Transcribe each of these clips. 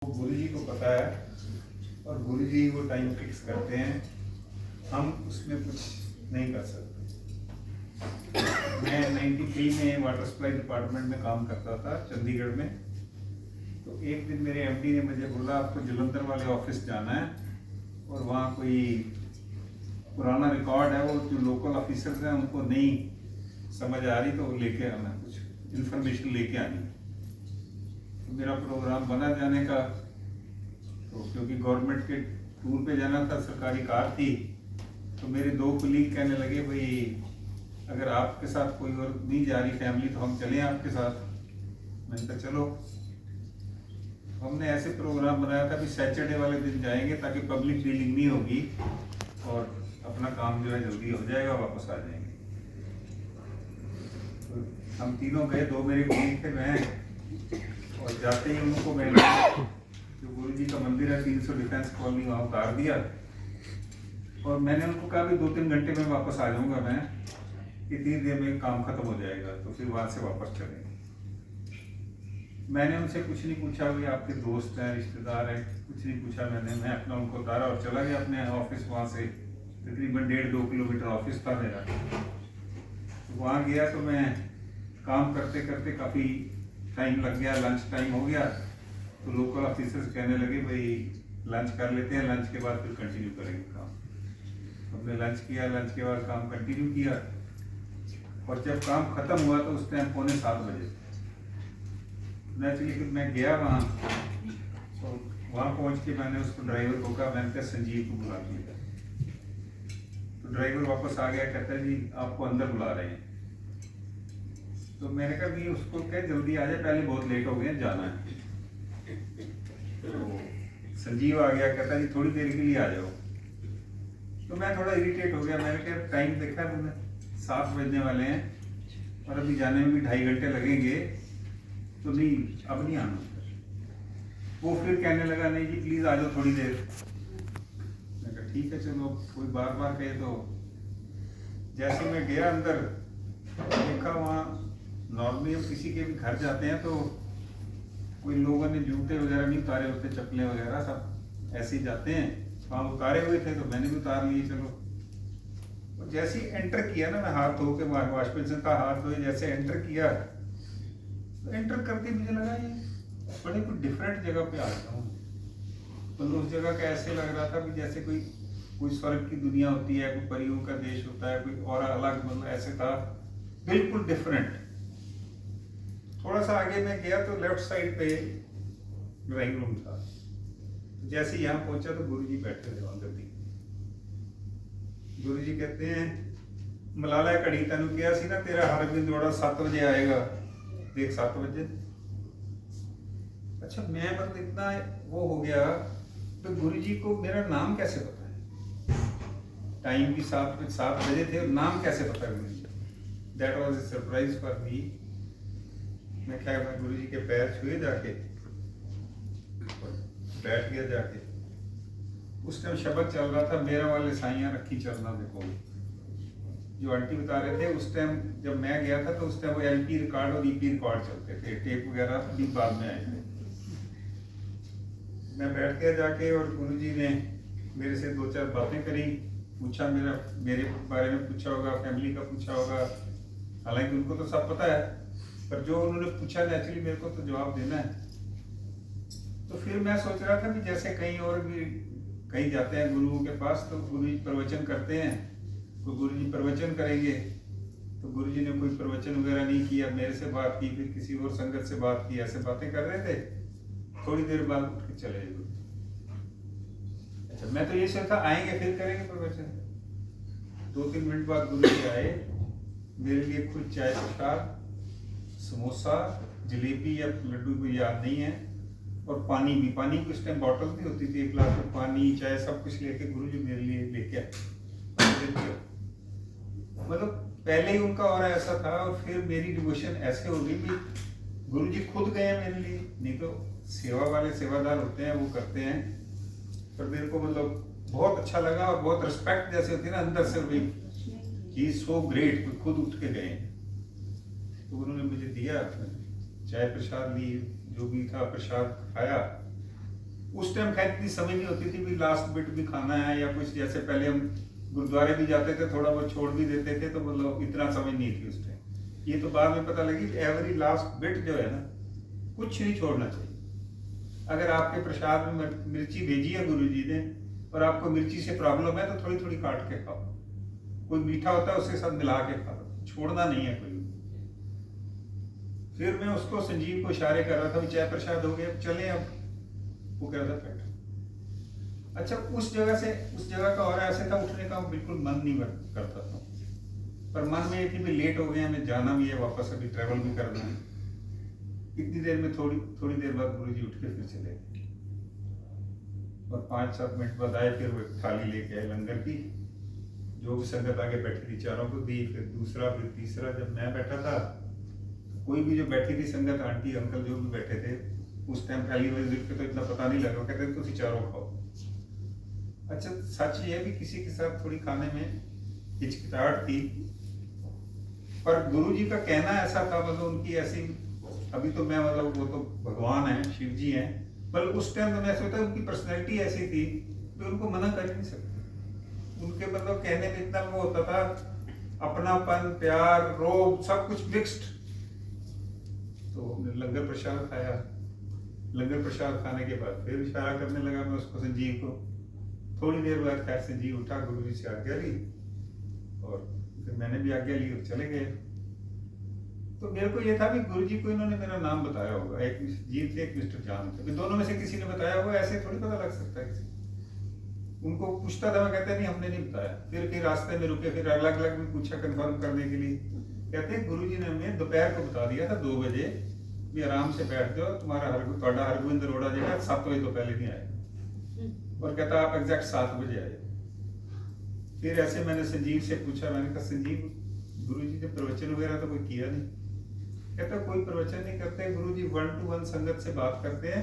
गुरु जी को पता है और गुरु जी वो टाइम फिक्स करते हैं, हम उसमें कुछ नहीं कर सकते। मैं 93 में वाटर सप्लाई डिपार्टमेंट में काम करता था चंडीगढ़ में। तो एक दिन मेरे एमडी ने मुझे बोला आपको जलंधर वाले ऑफिस जाना है और वहाँ कोई पुराना रिकॉर्ड है, वो जो लोकल ऑफिसर्स हैं उनको नहीं समझ आ रही, तो वो लेके आना, कुछ इन्फॉर्मेशन लेके आनी। तो मेरा प्रोग्राम बना जाने का, तो क्योंकि गवर्नमेंट के टूर पे जाना था, सरकारी कार थी, तो मेरे दो कुलीग कहने लगे भाई अगर आपके साथ कोई और नहीं जा रही फैमिली तो हम चलें आपके साथ। मैंने कहा चलो। हमने ऐसे प्रोग्राम बनाया था कि सैटरडे वाले दिन जाएंगे ताकि पब्लिक डीलिंग नहीं होगी और अपना काम जो है जल्दी हो जाएगा, वापस आ जाएंगे। तो हम तीनों गए, दो मेरे कुलीग थे, मैं, और जाते ही उनको मैंने जो गुरु जी का मंदिर है 300 डिफेंस कॉलोनी, वहाँ उतार दिया और मैंने उनको कहा भी 2-3 घंटे में वापस आ जाऊंगा मैं, इतनी देर में काम खत्म हो जाएगा, तो फिर वहाँ से वापस चलेंगे। मैंने उनसे कुछ नहीं पूछा भाई आपके दोस्त हैं, रिश्तेदार हैं, कुछ नहीं पूछा मैंने। मैं अपना उनको उतारा और चला गया अपने ऑफिस। वहाँ से तकरीबन 1.5-2 किलोमीटर ऑफिस था मेरा। तो वहाँ गया तो मैं काम करते करते काफ़ी टाइम लग गया, लंच टाइम हो गया। तो लोकल ऑफिसर्स कहने लगे भाई लंच कर लेते हैं, लंच के बाद फिर कंटिन्यू करेंगे काम। हमने लंच किया, लंच के बाद काम कंटिन्यू किया और जब काम खत्म हुआ तो उस टाइम 6:45 बजे। नेचुरली फिर मैं गया वहाँ, तो वहाँ पहुँच के मैंने उसको ड्राइवर को कहा, मैंने कहा संजीव को बुला लिया। तो ड्राइवर वापस आ गया, कहता है जी आपको अंदर बुला रहे हैं। तो मैंने कहा भी उसको क्या जल्दी आ जाए, पहले बहुत लेट हो गए, जाना है। तो संजीव आ गया, कहता जी थोड़ी देर के लिए आ जाओ। तो मैं थोड़ा इरिटेट हो गया, मैंने कहा टाइम देखा तुमने, 7 बजने वाले हैं और अभी जाने में भी 2.5 घंटे लगेंगे, तो नहीं अब नहीं आना। वो फिर कहने लगा नहीं जी प्लीज आ जाओ थोड़ी देर। मैं कहा ठीक है चलो, कोई बार बार कहे तो। जैसे मैं गया अंदर, देखा वहाँ नॉर्मली हम किसी के भी घर जाते हैं तो कोई लोगों ने जूते वगैरह नहीं उतारे होते, चप्पलें वगैरह सब ऐसे ही जाते हैं। वहाँ उतारे हुए थे तो मैंने भी उतार लिए, चलो। और जैसे ही एंटर किया ना, मैं हाथ धो के वॉश बेसिन का हाथ धोए, जैसे एंटर किया तो एंटर करके मुझे लगा ये बड़े कोई डिफरेंट जगह पे आ गया हूँ। मतलब उस जगह का ऐसे लग रहा था कि जैसे कोई स्वर्ग की दुनिया होती है, कोई परियों का देश होता है, कोई और अलग, मतलब ऐसे था, बिल्कुल डिफरेंट। थोड़ा सा आगे मैं गया तो लेफ्ट साइड पे ड्राइंग रूम था। जैसे यहाँ पहुंचा तो गुरुजी बैठे थे अंदर भी। गुरुजी कहते हैं मलाला घड़ी तेन किया सी ना तेरा हर दिन जोड़ा 7 बजे आएगा, देख 7 बजे। अच्छा मैं मतलब इतना वो हो गया, तो गुरुजी को मेरा नाम कैसे पता है? टाइम भी 7 बजे थे और नाम कैसे पता है गुरुजी? That was a surprise for me. मैं क्या, मैं गुरुजी के पैर छुए जाके बैठ गया जाके। उस टाइम शब्द चल रहा था, मेरा वाले साइयां रखी चलना देखो, जो आंटी बता रहे थे। उस टाइम जब मैं गया था तो उस टाइम वो एलपी रिकॉर्ड और ईपी रिकॉर्ड चलते थे, टेप वगैरह भी बाद में आए थे। मैं बैठ गया जाके और गुरुजी ने मेरे से 2-4 बातें करी, पूछा मेरे बारे में पूछा होगा, फैमिली का पूछा होगा, हालांकि उनको तो सब पता है, पर जो उन्होंने पूछा नेचुरली मेरे को तो जवाब देना है। तो फिर मैं सोच रहा था कि जैसे कहीं और भी कहीं जाते हैं गुरुओं के पास तो गुरुजी प्रवचन करते हैं, तो गुरुजी प्रवचन करेंगे, तो गुरुजी ने कोई प्रवचन वगैरह नहीं किया, मेरे से बात की, फिर किसी और संगत से बात की, ऐसे बातें कर रहे थे। थोड़ी देर बाद उठ के चले गए। अच्छा मैं तो ये सोचा आएंगे फिर करेंगे प्रवचन। 2-3 मिनट बाद गुरुजी आए, मेरे लिए खुद चाय प्रसाद, समोसा, जलेबी या लड्डू कोई याद नहीं है, और पानी भी, पानी की उस टाइम बॉटल भी होती थी, 1 ग्लास में पानी, चाय सब कुछ लेके गुरुजी मेरे लिए लेके आए। मतलब पहले ही उनका और ऐसा था, और फिर मेरी डिवोशन ऐसे हो गई कि गुरुजी खुद गए मेरे लिए। नहीं तो सेवा वाले सेवादार होते हैं वो करते हैं, पर मेरे को मतलब बहुत अच्छा लगा और बहुत रिस्पेक्ट जैसे होती है ना अंदर से, भाई ही इज सो ग्रेट, कोई खुद उठ के गए। तो उन्होंने मुझे दिया चाय प्रसाद ली, जो भी था प्रसाद खाया, उस टाइम खैर इतनी समझ नहीं होती थी भी लास्ट बिट भी खाना है या कुछ, जैसे पहले हम गुरुद्वारे भी जाते थे थोड़ा बहुत छोड़ भी देते थे, तो मतलब इतना समझ नहीं थी उस टाइम। ये तो बाद में पता लगी एवरी लास्ट बिट जो है ना, कुछ नहीं छोड़ना चाहिए। अगर आपके प्रसाद में मिर्ची भेजी है गुरु जी ने और आपको मिर्ची से प्रॉब्लम है तो थोड़ी थोड़ी काट के खाओ, कोई मीठा होता है उसके साथ मिला के खा लो, छोड़ना नहीं है कोई। फिर मैं उसको संजीव को इशारे कर रहा था, चाय प्रसाद हो गया, चले अब। वो कह रहा था अच्छा, उस जगह का और ऐसे था, उठने का बिल्कुल मन नहीं करता था, पर मन में ये थी भी लेट हो गए, हमें जाना भी है वापस, अभी ट्रैवल भी करना है। इतनी देर में थोड़ी देर बाद गुरु जी उठ के फिर चले गए और 5-7 मिनट बाद आए, फिर वो थाली लेके आए लंगर की, जो भी संगत आगे बैठी थी चारों को दी, फिर दूसरा फिर तीसरा। जब मैं बैठा था, कोई भी जो बैठी थी संगत, आंटी अंकल जो भी बैठे थे, उस टाइम पहली विजिट पे तो इतना पता नहीं लगा, कहते तुम चारों खाओ। अच्छा, सच ये भी किसी के साथ थोड़ी खाने में हिचकिचाहट थी, पर गुरुजी का कहना ऐसा था, मतलब उनकी ऐसी, अभी तो मैं मतलब वो तो भगवान है, शिव जी हैं, पर उस टाइम तो मैं सोचता उनकी पर्सनैलिटी ऐसी थी कि उनको मना कर ही नहीं सकते। उनके मतलब कहने में इतना वो होता था, अपनापन, प्यार, रोब, सब कुछ मिक्स्ड। तो हमने लंगर प्रसाद खाया, लंगर प्रसाद खाने के बाद फिर इशारा करने लगा मैं उसको, संजीव को। थोड़ी देर बाद खैर संजीव उठा, गुरु जी से आज्ञा ली और फिर मैंने भी आज्ञा ली और चले गए। तो मेरे को ये था कि गुरु जी को इन्होंने मेरा नाम बताया होगा, एक जीत थे, एक मिस्टर जान थे, दोनों में से किसी ने बताया होगा, ऐसे थोड़ी पता लग सकता है किसी। उनको पूछता था, मैं कहते नहीं हमने नहीं बताया। फिर रास्ते में रुके, फिर अलग अलग भी पूछा कंफर्म करने के लिए, कहते हैं गुरु जी ने हमें दोपहर को बता दिया था 2 बजे भी आराम से बैठ जाओ, तुम्हारा हरगोविंद अरोड़ा जो है 7 बजे तो पहले नहीं आएगा, और कहता आप एग्जैक्ट 7 बजे आए। फिर ऐसे मैंने संजीव से पूछा, मैंने कहा संजीव गुरु जी ने प्रवचन वगैरह तो कोई किया नहीं? कहता कोई प्रवचन नहीं करते, गुरु जी 1 to 1 संगत से बात करते हैं,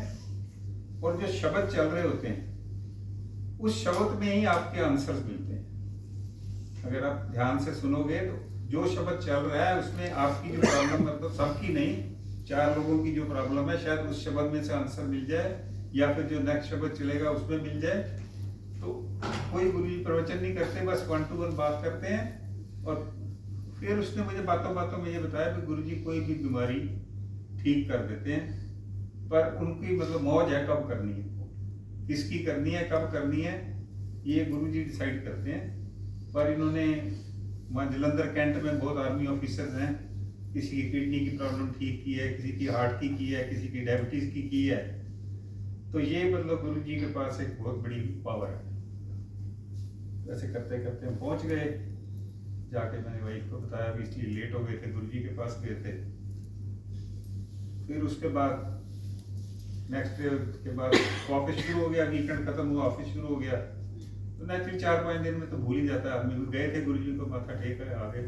और जो शब्द चल रहे होते हैं उस शब्द में ही आपके आंसर्स मिलते हैं। अगर आप ध्यान से सुनोगे तो जो शब्द चल रहा है उसमें आपकी जो प्रॉब्लम, मतलब सबकी नहीं, 4 लोगों की जो प्रॉब्लम है, शायद उस शब्द में से आंसर मिल जाए, या फिर जो नेक्स्ट शब्द चलेगा उसमें मिल जाए। तो कोई गुरु जी प्रवचन नहीं करते, बस 1 to 1 बात करते हैं। और फिर उसने मुझे बातों बातों में ये बताया कि गुरु जी कोई भी बीमारी ठीक कर देते हैं, पर उनकी मतलब मौज है कब करनी है, किसकी करनी है, कब करनी है, ये गुरु जी डिसाइड करते हैं। पर इन्होंने वहाँ जलंधर कैंट में बहुत आर्मी ऑफिसर्स हैं, किसी की किडनी की प्रॉब्लम ठीक की है, किसी की हार्ट की है, किसी की डायबिटीज की है। तो ये मतलब गुरु जी के पास एक बहुत बड़ी पावर है। ऐसे करते करते हम पहुंच गए, जाके मैंने वाइफ को बताया भी इसलिए लेट हो गए थे, गुरु जी के पास गए थे। फिर उसके बाद नेक्स्ट डे के बाद ऑफिस शुरू हो गया, वीकेंड खत्म हुआ, ऑफिस शुरू हो गया। तो नेचुरली 4-5 दिन में तो भूल ही जाता है आदमी। गए थे गुरु जी को माथा टेक कर आ गए।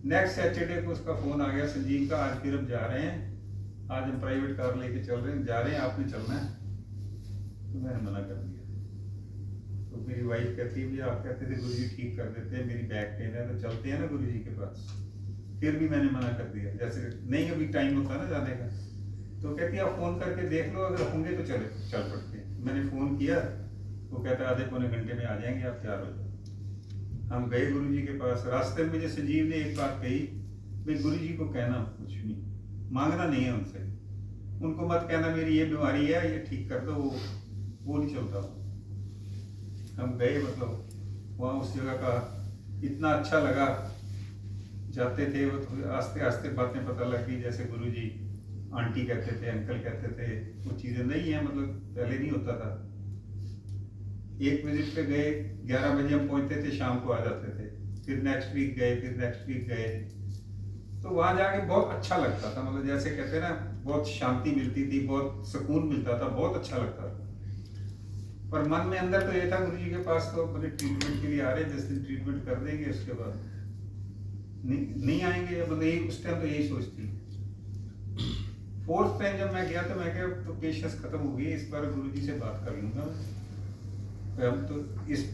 नेक्स्ट सैटरडे को उसका फोन आ गया संजीव का, आज फिर हम जा रहे हैं, आज हम प्राइवेट कार लेके चल रहे हैं, जा रहे हैं, आपने चलना है। तो मैंने मना कर दिया। तो मेरी वाइफ कहती है भी आप कहते थे गुरु जी ठीक कर देते हैं, मेरी बैक पेन है तो चलते हैं ना गुरु जी के पास। फिर भी मैंने मना कर दिया, जैसे नहीं अभी टाइम होता ना जाने का। तो कहती है आप फोन करके देख लो, अगर होंगे तो चल पड़ते हैं। मैंने फोन किया, वो कहता आधे पौने घंटे में आ जाएंगे, आप तैयार हो जाओ। हम गए गुरु जी के पास। रास्ते में मुझे संजीव ने एक बात कही, भाई गुरु जी को कहना कुछ नहीं, मांगना नहीं है उनसे, उनको मत कहना मेरी ये बीमारी है, ये ठीक कर दो, वो नहीं चलता। हम गए, मतलब वहाँ उस जगह का इतना अच्छा लगा। जाते थे वो तो आस्ते आस्ते बातें पता लगी, जैसे गुरु जी आंटी कहते थे, अंकल कहते थे, वो चीज़ें नहीं है, मतलब पहले नहीं होता था। एक विजिट पे गए, 11 बजे हम पहुंचते थे, शाम को आ जाते थे। फिर नेक्स्ट वीक गए, फिर नेक्स्ट वीक गए। तो वहाँ जाके बहुत अच्छा लगता था, मतलब जैसे कहते हैं ना, बहुत शांति मिलती थी, बहुत सुकून मिलता था, बहुत अच्छा लगता था। पर मन में अंदर तो ये था गुरु जी के पास तो बड़े ट्रीटमेंट के लिए आ रहे हैं, 10 दिन ट्रीटमेंट कर देंगे, उसके बाद नहीं आएंगे, मतलब यही उस टाइम तो यही सोचती। 4th टाइम जब मैं गया तो मैं क्या, तो पेशेंस खत्म हो गई, इस बार गुरु जी से बात कर लूंगा। हम तो इस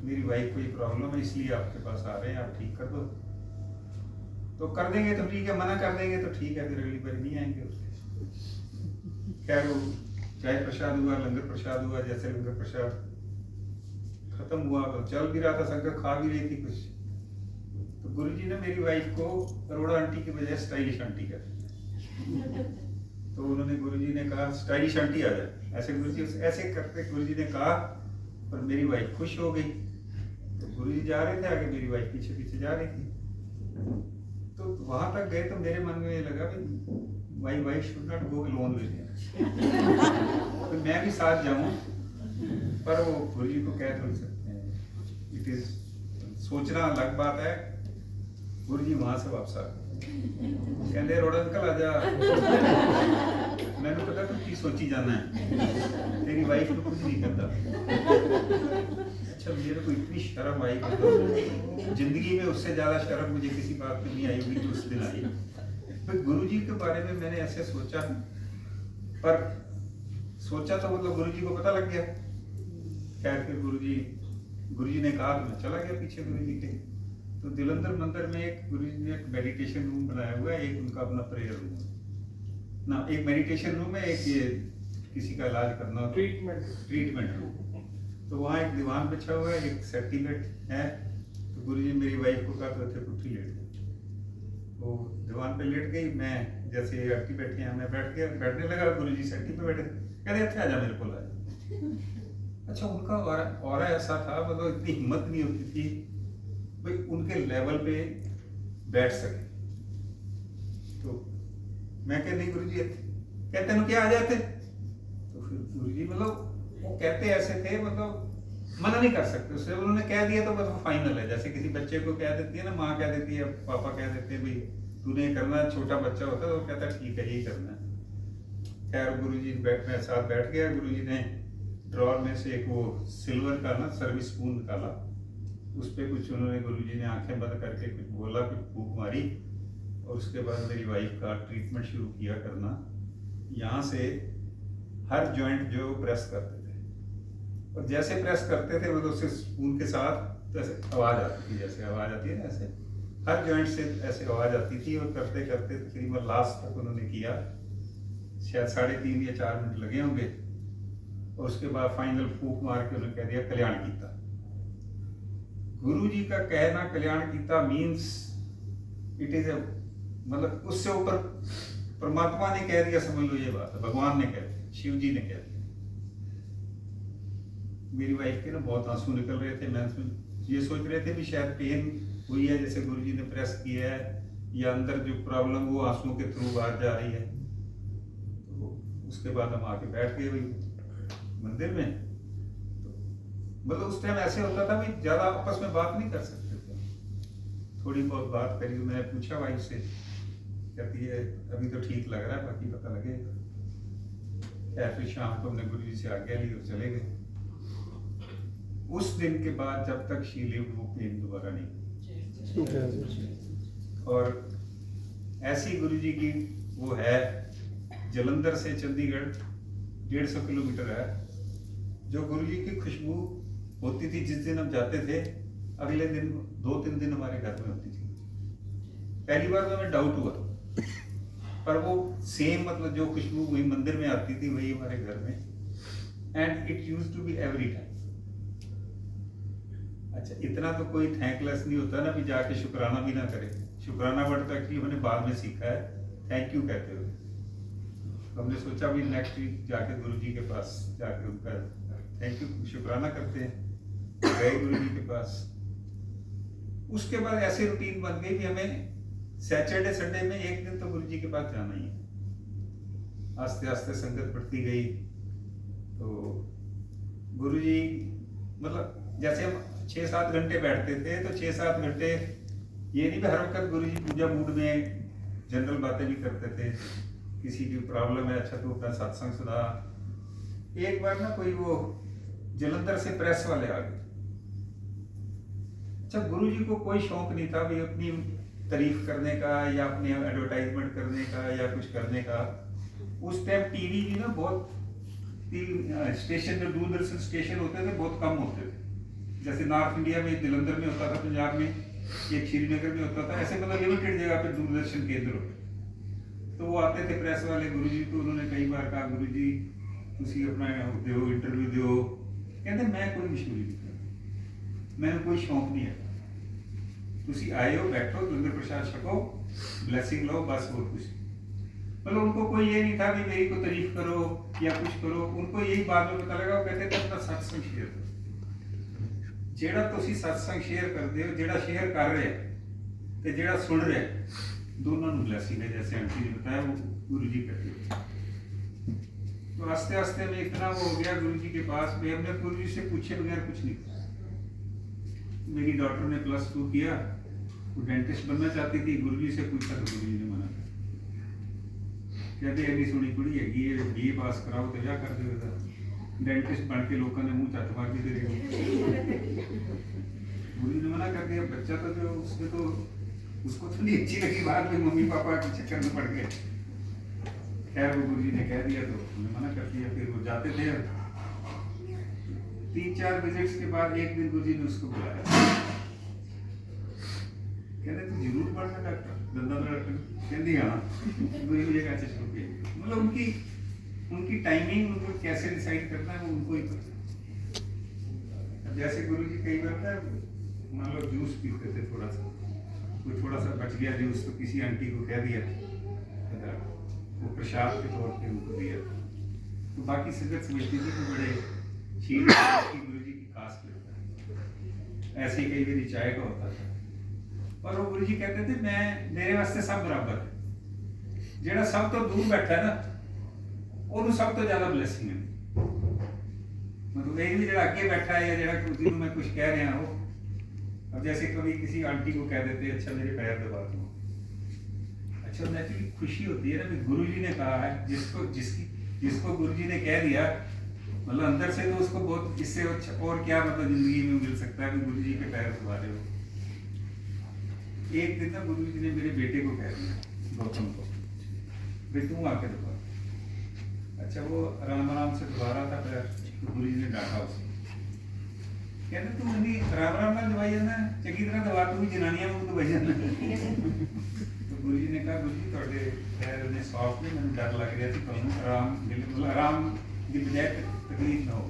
मेरी वाइफ को ये प्रॉब्लम है, इसलिए आपके पास आ रहे हैं, आप ठीक कर दो। तो कर देंगे तो ठीक है, मना कर देंगे तो ठीक है, फिर अगली बार नहीं आएंगे। खैर वो चाय प्रसाद हुआ, लंगर प्रसाद हुआ। जैसे लंगर प्रसाद खत्म हुआ तो चल भी रहा था, संगत खा भी रही थी कुछ, तो गुरुजी ने मेरी वाइफ को अरोड़ा आंटी की बजाय स्टाइलिश आंटी कर दिया। तो उन्होंने, गुरुजी ने कहा स्टाइलिश आंटी आ जाए, ऐसे गुरुजी ऐसे करते गुरुजी ने कहा, और मेरी वाइफ खुश हो गई। तो गुरुजी जा रहे थे आगे, मेरी वाइफ पीछे पीछे जा रही थी। तो वहां तक गए तो मेरे मन में ये लगा कि my wife should not go alone with him, तो मैं भी साथ जाऊं, पर वो गुरुजी को कह थोड़ी सकते हैं। इट इज सोचना अलग बात है। गुरुजी वहां से वापस आ गए, कहते रोड़ा अंकल आ जा। मैंने पता तू की सोची जाना है, तेरी वाइफ को कुछ नहीं करता। अच्छा, मेरे को इतनी शर्म आई, मतलब जिंदगी में उससे ज्यादा शर्म मुझे किसी बात में नहीं आई होगी तो उस दिन आई। तो गुरुजी के बारे में मैंने ऐसे सोचा, पर सोचा तो मतलब गुरुजी को पता लग गया। खैर फिर गुरुजी ने कहा तो मैं चला गया पीछे गुरुजी के। तो दिलंदर मंदिर में एक गुरुजी ने एक मेडिटेशन रूम बनाया हुआ है, एक उनका अपना प्रेयर रूम है ना, एक मेडिटेशन रूम है, एक ये किसी का इलाज करना ट्रीटमेंट रूम। तो वहाँ एक दीवान बिछा हुआ है, एक सेफ्टी बेड है। तो गुरुजी मेरी वाइफ को कहा तो थे पुट्ठी लेट गई, वो दीवान पे लेट गई। मैं जैसे आंटी बैठी हैं, मैं बैठ गया, बैठने लगा। गुरुजी सेफ्टी पे बैठे, कहते अच्छा आजा मेरे को लाया। अच्छा, उनका ऑरा ऐसा था, मतलब इतनी हिम्मत नहीं होती थी भाई उनके लेवल पे बैठ सके। तो मैं कह नहीं गुरुजी, कहते हैं क्या आ जाते। तो फिर गुरुजी मतलब वो कहते ऐसे थे, मतलब मना नहीं कर सकते उससे। उन्होंने कह दिया तो बस वो फाइनल है। जैसे किसी बच्चे को कह देती है ना, माँ कह देती है, पापा कह देते हैं भाई तूने करना है, छोटा बच्चा होता है तो वो कहता है ठीक है यही करना है। खैर गुरुजी मेरे साथ बैठ गया। गुरुजी ने ड्रॉर में से एक वो सिल्वर का ना सर्विस स्पून निकाला, उस पर कुछ उन्होंने, गुरुजी ने आंखें बंद करके कुछ बोला, कुछ फूंक मारी, और उसके बाद मेरी वाइफ का ट्रीटमेंट शुरू किया करना। यहाँ से हर जॉइंट जो प्रेस करते थे, और जैसे प्रेस करते थे मतलब उससे स्पून के साथ जैसे आवाज़ आती थी, जैसे आवाज़ आती है ना, ऐसे हर जॉइंट से ऐसे आवाज़ आती थी। और करते करते तकरीबन लास्ट तक उन्होंने किया, शायद 3.5 या 4 मिनट लगे होंगे। और उसके बाद फाइनल फूंक मार के उन्होंने कह दिया कल्याण कीता। गुरुजी का कहना कल्याण कीता मीन्स इट इज ए, मतलब उससे ऊपर परमात्मा ने कह दिया, समझ लो ये बात है, भगवान ने कह दिया, शिव जी ने कह दिया। मेरी वाइफ के ना बहुत आंसू निकल रहे थे। मैं ये सोच रहे थे भी शायद पेन हुई है, जैसे गुरुजी ने प्रेस किया है, या अंदर जो प्रॉब्लम वो आंसुओं के थ्रू बाहर जा रही है। तो उसके बाद हम आके बैठ गए भाई मंदिर में। तो मतलब उस टाइम ऐसे होता था भी ज्यादा आपस में बात नहीं कर सकते थे, थोड़ी बहुत बात करी। मैंने पूछा वाइफ से, कहती है अभी तो ठीक लग रहा है, बाकी पता लगेगा। फिर शाम को हमने गुरुजी से आज्ञा ली और चले गए। उस दिन के बाद जब तक शी लिव्ड वो पेन दोबारा नहीं। और ऐसी गुरुजी की वो है, जलंधर से चंडीगढ़ 150 किलोमीटर है, जो गुरुजी की खुशबू होती थी जिस दिन हम जाते थे, अगले दिन 2-3 दिन हमारे घर में होती थी। पहली बार तो हमें डाउट हुआ, पर वो सेम मतलब जो खुशबू वही मंदिर में आती थी वही हमारे घर में, and it used to be every time. अच्छा, इतना तो कोई थैंकलेस नहीं होता ना भी जाके शुक्राना भी ना करे। शुक्राना वर्ड तो एक्चुअली मैंने बाद में सीखा है, थैंक यू कहते हुए। तो हमने सोचा भी नेक्स्ट वीक जाके गुरुजी के पास जाके उनका थैंक यू शुक्राना करते हैं। गए गुरुजी के पास। उसके बाद ऐसे रूटीन बन गई कि हमें सैटरडे संडे में एक दिन तो गुरुजी के पास जाना ही है। आस्ते आस्ते संगत बढ़ती गई। तो गुरुजी मतलब जैसे हम 6-7 घंटे बैठते थे, तो 6-7 घंटे ये नहीं भी हर वक्त गुरुजी पूजा मूड में जनरल बातें भी करते थे। किसी की प्रॉब्लम है, अच्छा तो अपना सत्संग सुना। एक बार ना कोई वो जलंधर से प्रेस वाले आ गए। अच्छा, गुरुजी को कोई शौक नहीं था भी अपनी तारीफ करने का या अपनी एडवर्टाइजमेंट करने का या कुछ करने का। उस टाइम टीवी भी ना बहुत स्टेशन, जो दूरदर्शन स्टेशन होते थे बहुत कम होते थे। जैसे नॉर्थ इंडिया में जलंधर में होता था, पंजाब में एक श्रीनगर में होता था, ऐसे मतलब लिमिटेड जगह पे दूरदर्शन केंद्र होते। तो वो आते थे प्रेस वाले गुरुजी को। उन्होंने कई बार कहा गुरुजी ਤੁਸੀਂ ਆਪਣਾ ਦਿਓ ਇੰਟਰਵਿਊ ਦਿਓ। ਕਹਿੰਦੇ ਮੈਂ ਕੋਈ ਮਸ਼ਹੂਰੀ ਨਹੀਂ ਕਰਦਾ, ਮੈਨੂੰ ਕੋਈ ਸ਼ੌਂਕ नहीं है। ਤੁਸੀਂ आए हो, बैठो, लंगर प्रसाद छको, ब्लेसिंग लो, बस और कुछ। मतलब उनको कोई ये नहीं था कि मेरी को तारीफ करो या कुछ करो, उनको यही बाद में पता लगा। वो कहते थे अपना सत्संग शेयर करो। ਜਿਹੜਾ ਤੁਸੀਂ ਸਤਸੰਗ ਸ਼ੇਅਰ ਕਰਦੇ ਹੋ, ਜਿਹੜਾ ਸ਼ੇਅਰ ਕਰ ਰਿਹਾ ਤੇ ਜਿਹੜਾ सुन रहा है, दोनों ਨੂੰ ब्लेसिंग है। जैसे आंटी ने बताया वो गुरु जी कहते हैं। तो आस्ते आस्ते में इतना वो हो गया गुरु जी के पास में, हमने गुरु जी से पूछे बगैर कुछ नहीं। मेरी डॉटर ने +2 किया, वो डेंटिस्ट बनना चाहती थी। गुरु जी से पूछा तो गुरु जी ने मना कर, कहते एडी सोहनी कुड़ी हैगी है, BA पास कराओ तो क्या कर दो, डेंटिस्ट बन के लोगों ने मुंह चट मार के दे। गुरु जी ने मना कर दिया। बच्चा तो जो उसने तो उसको तो नहीं अच्छी लगी, बाद में मम्मी पापा के चक्कर में पड़ गए। खैर वो गुरु जी ने कह दिया तो उन्होंने मना कर दिया। फिर वो जाते थे, 3-4 विजिट्स के बाद एक दिन गुरु जी ने उसको बुलाया, कहते तू जरूर पढ़ना डॉक्टर, दंदा डॉक्टर। कहती हाँ। गुरु जी का अच्छा शुरू किया। मतलब उनकी टाइमिंग, उनको कैसे डिसाइड करना है वो उनको ही पता। जैसे गुरु जी कई बार था, मान लो जूस पीते थे, थोड़ा सा बच गया जूस, तो किसी आंटी को कह दिया, वो प्रसाद के तौर पे उनको दिया। तो बाकी संगत समझती थी कि बड़े शील की गुरु जी की खास करता है। ऐसे ही कई बार चाय का होता था, और वो गुरु जी कहते थे मैं मेरे वास्ते सब बराबर है। जेड़ा सब तो दूर बैठा है ना, ਉਹਨੂੰ सब तो ज्यादा ब्लेसिंग है। मतलब ये भी जेड़ा आगे बैठा है या जेड़ा जिन्हों मैं कुछ कह रहा हूँ, अब जैसे कभी किसी आंटी को कह देते अच्छा मेरे पैर दबा दो, अच्छा नेचुरली खुशी होती है ना कि गुरु जी ने कहा है। जिसको गुरु जी ने कह दिया, मतलब अंदर से तो उसको बहुत, इससे और क्या मतलब जिंदगी में मिल सकता है कि गुरु जी के पैर दबा रहे हो। एक दिन ना गुरु जी ने मेरे बेटे को कह दिया, गौतम को, भाई तू आके दबा। अच्छा वो आराम से दबा रहा था पैर, तो गुरु जी ने डांटा उसे, कहते तू नहीं आराम ना दबाई जाना, चंगी तरह दबा, तू भी जनानियां को दबाई जाना। तो गुरु जी ने कहा गुरु जी थोड़े पैर ने सॉफ्ट ने, मैंने डर लग रहा थी तुहानू आराम मिले, मतलब आराम की बजाय तकलीफ ना हो।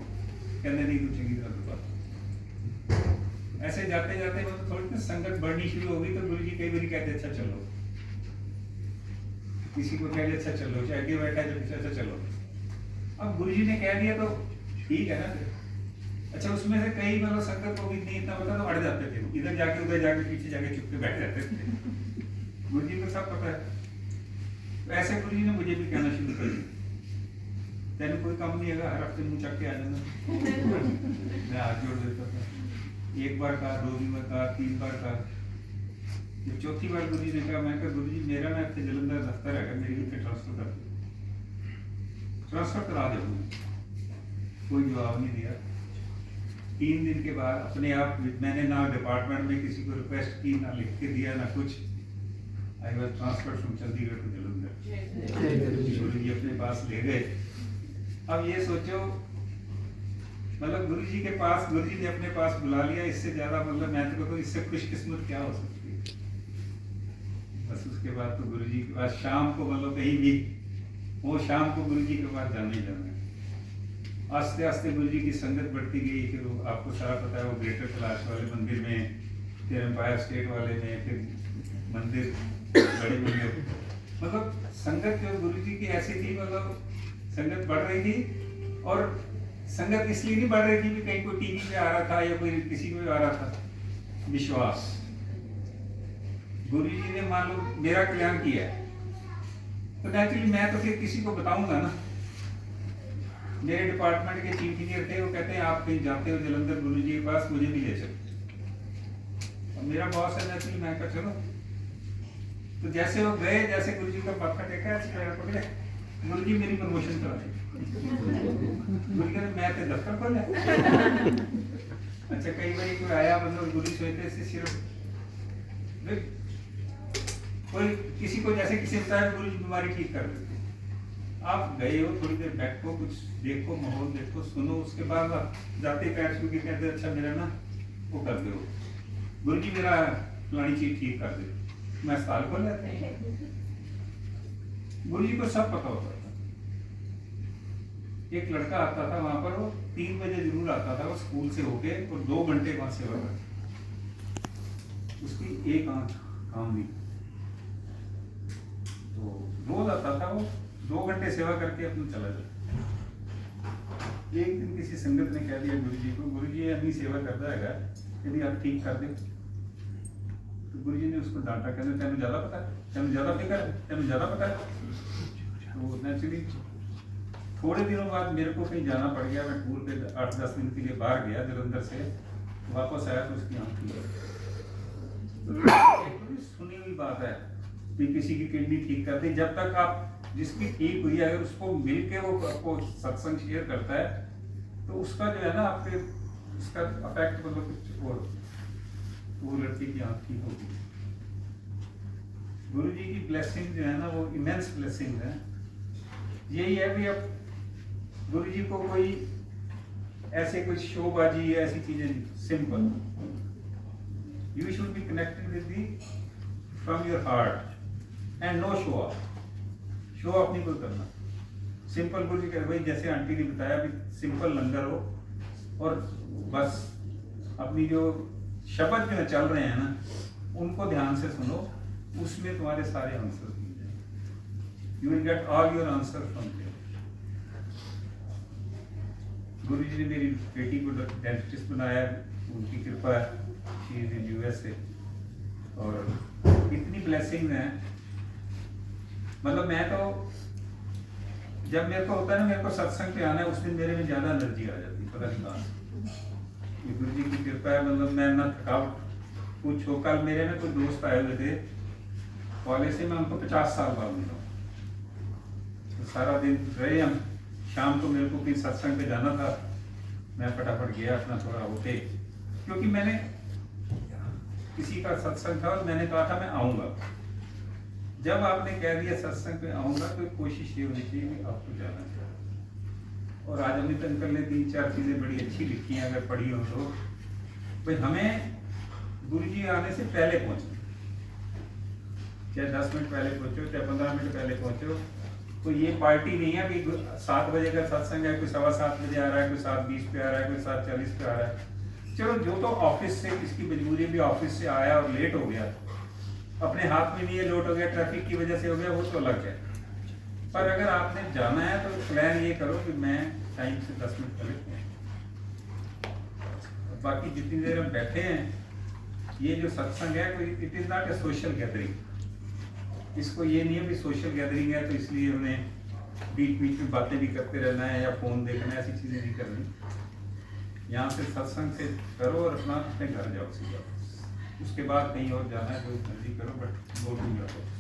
कहते नहीं तू चंगी तरह दबा। ऐसे जाते जाते मतलब थोड़ी सी संगत बढ़नी शुरू हो गई, तो गुरु जी कई बार कहते अच्छा चलो, किसी को कह दिया अच्छा चलो, चाहे आगे बैठा है जो पीछे अच्छा चलो। अब गुरु जी ने कह दिया तो ठीक है ना। अच्छा उसमें से कई मतलब संगत को भी नहीं इतना पता तो अड़ जाते थे, इधर जाके उधर जाके पीछे जाके चुप के बैठ जाते थे। गुरु जी को सब पता है। तो ऐसे गुरु जी ने मुझे भी कहना शुरू कर दिया, तेन कोई काम नहीं है, हर हफ्ते मुँह चक के आ जाना। मैं हाथ जोड़ देता था, 1 बार कहा, 2 बार कहा, 3 बार कहा। जब चौथी बार गुरु जी ने कहा, मैं कहा गुरु जी मेरा ना इतने जलंधर दफ्तर है, मेरी इतने ट्रांसफर कर दो, ट्रांसफर करा दो। कोई जवाब नहीं दिया। 3 दिन के बाद अपने आप, मैंने ना डिपार्टमेंट में किसी को रिक्वेस्ट की, ना लिख के दिया, ना कुछ, I was transfer from Chandigarh to Jalandhar. Guru ji अपने पास ले गए। अब ये सोचो, मतलब गुरु जी के पास, गुरु जी ने अपने पास बुला लिया, इससे ज्यादा मतलब मैं तो कहता इससे खुशकिस्मत क्या हो सकती है। बस उसके बाद तो गुरु जी के पास शाम को, मतलब कहीं भी वो शाम को गुरु जी के पास जाना ही जाना है। आस्ते आस्ते गुरु जी की संगत बढ़ती गई। फिर वो आपको सारा पता है, वो ग्रेटर कैलाश वाले मंदिर में, फिर एम्पायर स्टेट वाले में, फिर मंदिर बड़े मंदिर, मतलब संगत जो गुरु जी की ऐसी थी, मतलब संगत बढ़ रही थी। और संगत इसलिए नहीं बढ़ रही थी कि कहीं कोई टीवी पे आ रहा था या कोई किसी को आ रहा था, विश्वास। गुरु जी ने मान लो मेरा कल्याण किया है, तो नेचुरली मैं तो फिर किसी को बताऊंगा ना। मेरे डिपार्टमेंट के चीफ इंजीनियर थे, वो कहते हैं आप कहीं जाते हो जलंधर गुरु जी के पास, मुझे भी ले चलो। और मेरा बॉस है नेचुरली, मैं कहा चलो। तो जैसे वो गए, जैसे गुरु जी का माथा टेका, पकड़े, गुरु जी मेरी प्रमोशन करा दी। गुरु कहते मैं तो दफ्तर खोला। अच्छा कई बार कोई आया, मतलब गुरु सोचते से सिर्फ कोई किसी को, जैसे किसी बताया गुरु जी बीमारी ठीक कर देते, आप गए हो, थोड़ी देर बैठो, कुछ देखो, माहौल देखो, सुनो, उसके बाद आप जाते पैर छू के कहते अच्छा मेरा ना वो कर दो, गुरु जी मेरा फलानी चीज ठीक कर दे, मैं अस्पताल खोल लेता। गुरु जी को सब पता होता था। एक लड़का आता था वहां पर, वो 3 बजे जरूर आता था, वो स्कूल से होके, और 2 घंटे वहां सेवा करता, उसकी एक आंख काम नहीं, तो रोज आता था वो, 2 घंटे सेवा करके अपना चला जाता। एक दिन किसी संगत ने कह दिया गुरु जी को, गुरु जी अपनी सेवा करता है, यदि आप ठीक कर दे। तो गुरु जी ने उसको डांटा, कहते तेन ज्यादा पता है, तेन ज्यादा फिक्र है, तेन ज्यादा पता है। तो नेचुरली थोड़े दिनों बाद मेरे को कहीं जाना पड़ गया, मैं टूर पे 8-10 दिन के लिए बाहर गया जलंधर से, वापस आया तो उसकी आँख ठीक है। सुनी हुई बात है कि किसी की किडनी ठीक कर दी, जब तक आप जिसकी ठीक हुई अगर उसको मिल के वो आपको सत्संग शेयर करता है तो उसका जो है ना आपके उसका अफेक्ट मतलब कुछ और, वो लड़की की आँख ठीक होगी। गुरु जी की ब्लेसिंग जो है ना वो इमेंस ब्लेसिंग है। यही है कि अब गुरु जी को कोई ऐसे कोई शोबाजी या ऐसी चीजें नहीं, simple, you should be connected with the from your heart and no show off, show off नहीं कोई करना, सिंपल। गुरु जी कह भाई जैसे आंटी ने बताया भी सिंपल लंगर हो, और बस अपनी जो शब्द जो चल रहे हैं ना उनको ध्यान से सुनो, उसमें तुम्हारे सारे आंसर मिल जाएंगे, you will get all your answer from there. Guru ji ने मेरी बेटी को डेंटिस्ट बनाया, उनकी कृपा है, शी इज इन यूएसए, और इतनी ब्लेसिंग है। मतलब मैं तो जब मेरे को होता है ना मेरे को सत्संग पे आना है, उस दिन मेरे में ज्यादा एनर्जी आ जाती है, पता नहीं कहाँ से। गुरु जी की कृपा है, मतलब मैं ना थकावट पूछो। कल मेरे ना कोई दोस्त आए हुए थे कॉलेज से, मैं उनको 50 साल बाद मिला, तो सारा दिन रहे हम, शाम को मेरे को कहीं सत्संग पे जाना था, मैं फटाफट गया अपना थोड़ा होके, क्योंकि मैंने किसी का सत्संग था और मैंने कहा था मैं आऊँगा। जब आपने कह दिया सत्संग पे आऊँगा तो कोशिश ये होनी चाहिए कि आपको जाना चाहिए। और आज अमित अंकल ने 3-4 चीज़ें बड़ी अच्छी लिखी हैं, अगर पढ़ी हो तो भाई हमें गुरु जी आने से पहले पहुँचना, चाहे 10 मिनट पहले पहुँचो, चाहे 15 मिनट पहले पहुँचो। तो ये पार्टी नहीं है कि 7 बजे का सत्संग है, कोई 7:15 बजे आ रहा है, कोई 7:20 पे आ रहा है, कोई 7:40 पे आ रहा है। चलो जो तो ऑफिस से, किसकी मजबूरी भी ऑफिस से आया और लेट हो गया, अपने हाथ में नहीं है, लेट हो गया, ट्रैफिक की वजह से हो गया, वो तो अलग है। पर अगर आपने जाना है तो प्लान ये करो कि मैं टाइम से 10 मिनट पहले पहुंचूं। बाकी जितनी देर हम बैठे हैं, ये जो सत्संग है कोई it is not a social gathering. इसको ये नहीं है कि सोशल गैदरिंग है तो इसलिए हमें बीच बीच में बातें भी करते रहना है या फोन देखना है, ऐसी चीजें नहीं करनी। यहाँ से सत्संग से करो और अपना अपने घर जाओ सीधा, उसके बाद कहीं और जाना है तो मर्जी करो, but go to your house.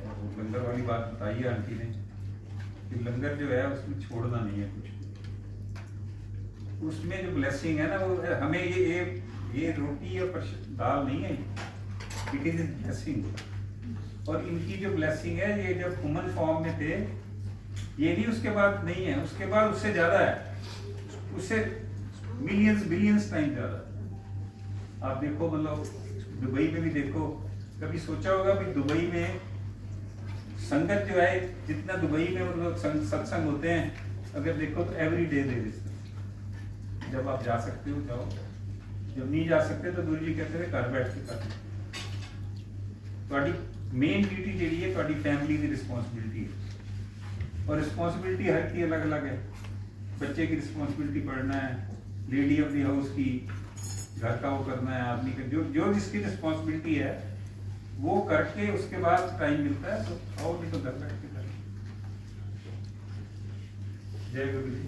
और लंगर वाली बात बताई है आंटी ने कि लंगर जो है उसमें छोड़ना नहीं है कुछ, उसमें जो ब्लेसिंग है ना वो हमें ये रोटी और दाल नहीं है, इट इज ब्लेसिंग। और इनकी जो ब्लेसिंग है ये जब ह्यूमन फॉर्म में थे, ये नहीं उसके बाद नहीं है, उसके बाद उससे ज्यादा है, उससे मिलियंस बिलियंस टाइम ज्यादा। आप देखो मतलब दुबई में भी देखो, कभी सोचा होगा कि दुबई में संगत जो है जितना दुबई में मतलब सत्संग होते हैं, अगर देखो तो एवरी डे दे देते। जब आप जा सकते हो जाओ, जब नहीं जा सकते तो गुरु जी कहते थे घर बैठ के कर। मेन ड्यूटी जी है ਤੁਹਾਡੀ फैमिली की रिस्पॉन्सिबिलिटी है, और रिस्पॉन्सिबिलिटी हर की अलग अलग है। बच्चे की रिस्पॉन्सिबिलिटी पढ़ना है, लेडी ऑफ द हाउस की घर का वो करना है, आदमी का जो जिसकी रिस्पॉन्सिबिलिटी है वो करके उसके बाद टाइम मिलता है तो और नहीं तो घर बैठ के करें। जय गुरु जी।